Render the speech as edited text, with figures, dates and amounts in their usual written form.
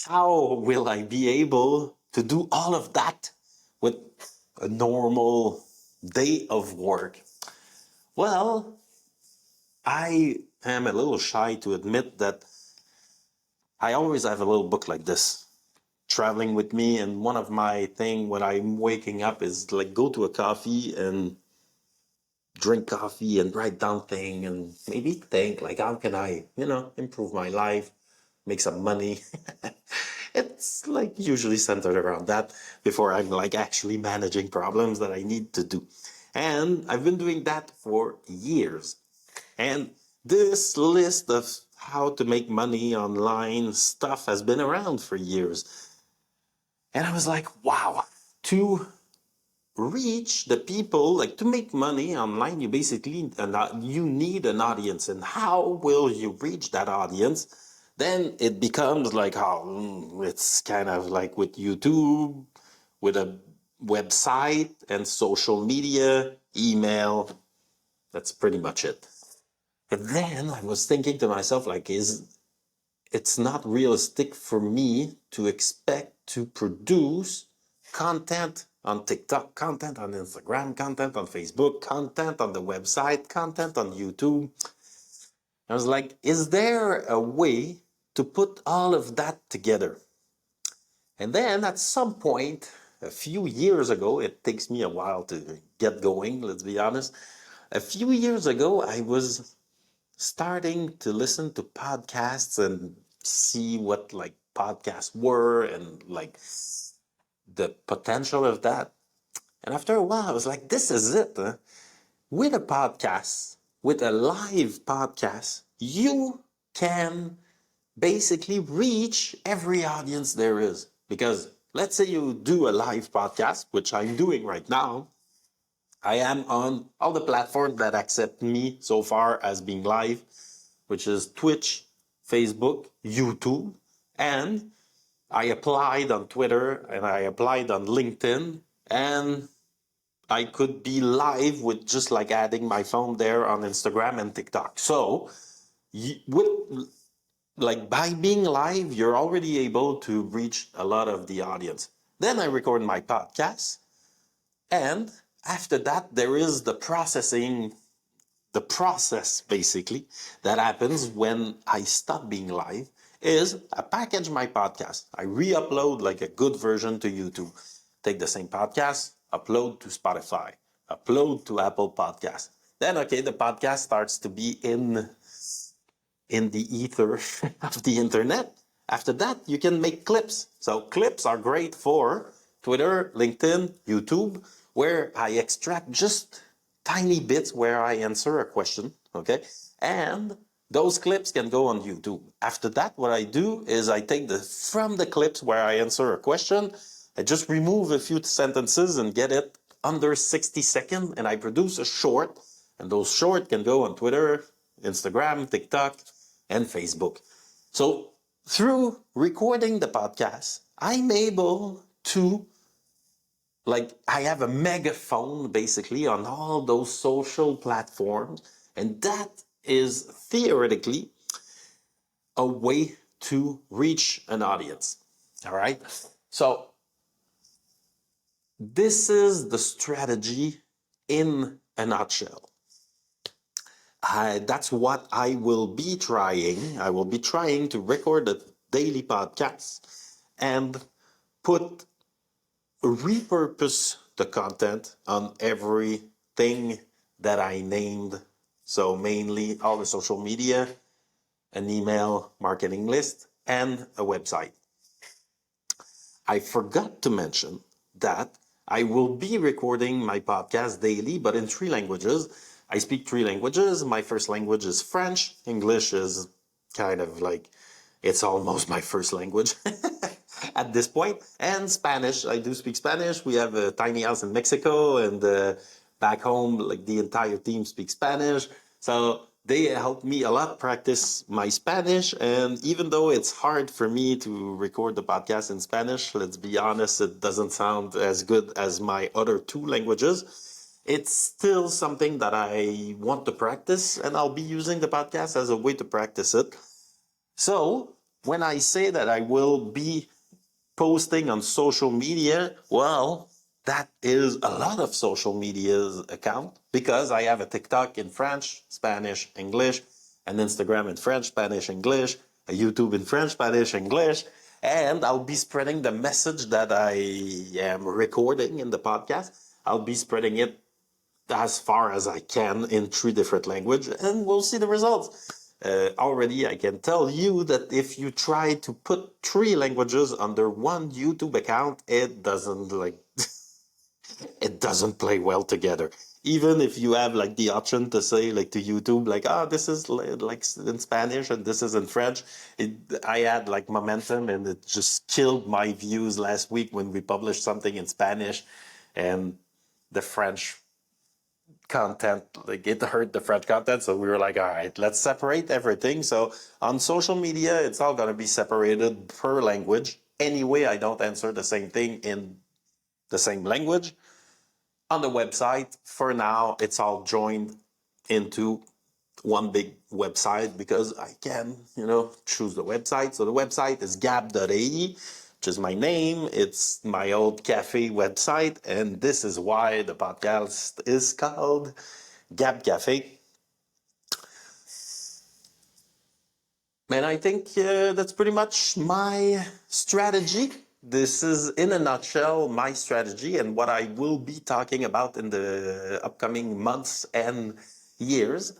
how will I be able to do all of that with a normal day of work? Well, I am a little shy to admit that I always have a little book like this traveling with me, and one of my thing when I'm waking up is like go to a coffee and drink coffee and write down thing and maybe think like how can I, improve my life, make some money. It's like usually centered around that before I'm like actually managing problems that I need to do. And I've been doing that for years. And this list of how to make money online stuff has been around for years. And I was like, wow, to reach the people, like to make money online, you basically you need an audience. And how will you reach that audience? Then it becomes like how it's kind of like with YouTube, with a website and social media, email. That's pretty much it. But then I was thinking to myself, like, it's not realistic for me to expect to produce content on TikTok, content on Instagram, content on Facebook, content on the website, content on YouTube. I was like, is there a way to put all of that together? And then at some point, a few years ago, it takes me a while to get going, let's be honest. A few years ago, I was starting to listen to podcasts and see what like podcasts were and like the potential of that. And after a while, I was like, this is it. Huh? With a podcast, with a live podcast, you can basically reach every audience there is. Because let's say you do a live podcast, which I'm doing right now. I am on all the platforms that accept me so far as being live, which is Twitch, Facebook, YouTube, and I applied on Twitter and I applied on LinkedIn, and I could be live with just like adding my phone there on Instagram and TikTok. So, with like by being live, you're already able to reach a lot of the audience. Then I record my podcast, and after that, there is the processing, the process basically that happens when I stop being live is I package my podcast. I re-upload like a good version to YouTube. Take the same podcast, upload to Spotify, upload to Apple Podcasts. Then okay, the podcast starts to be in the ether of the internet. After that, you can make clips. So clips are great for Twitter, LinkedIn, YouTube, where I extract just tiny bits where I answer a question, okay? And those clips can go on YouTube. After that, what I do is I take from the clips where I answer a question, I just remove a few sentences and get it under 60 seconds, and I produce a short, and those short can go on Twitter, Instagram, TikTok, and Facebook. So through recording the podcast, I'm able to, like, I have a megaphone basically on all those social platforms, and that is theoretically a way to reach an audience. All right. So this is the strategy in a nutshell. That's what I will be trying. I will be trying to record a daily podcast and repurpose the content on everything that I named. So mainly all the social media, an email marketing list, and a website. I forgot to mention that I will be recording my podcast daily, but in 3 languages. I speak 3 languages. My first language is French. English is kind of like, it's almost my first language at this point. And Spanish. I do speak Spanish. We have a tiny house in Mexico, and back home, like the entire team speaks Spanish. So they helped me a lot practice my Spanish. And even though it's hard for me to record the podcast in Spanish, let's be honest, it doesn't sound as good as my other 2 languages. It's still something that I want to practice, and I'll be using the podcast as a way to practice it. So when I say that I will be posting on social media, well, that is a lot of social media's account because I have a TikTok in French, Spanish, English, an Instagram in French, Spanish, English, a YouTube in French, Spanish, English, and I'll be spreading the message that I am recording in the podcast. I'll be spreading it as far as I can in 3 different languages, and we'll see the results. Already, I can tell you that if you try to put 3 languages under one YouTube account, it doesn't it doesn't play well together. Even if you have like the option to say like to YouTube, like, oh, this is like in Spanish and this is in French. I had like momentum and it just killed my views last week when we published something in Spanish and the French content, like it hurt the French content. So we were like, all right, let's separate everything. So on social media, it's all going to be separated per language. Anyway, I don't answer the same thing in the same language. On the website, for now, it's all joined into one big website because I can, choose the website. So the website is gab.ae, which is my name. It's my old cafe website. And this is why the podcast is called Gab Cafe. And I think that's pretty much my strategy. This is, in a nutshell, my strategy and what I will be talking about in the upcoming months and years.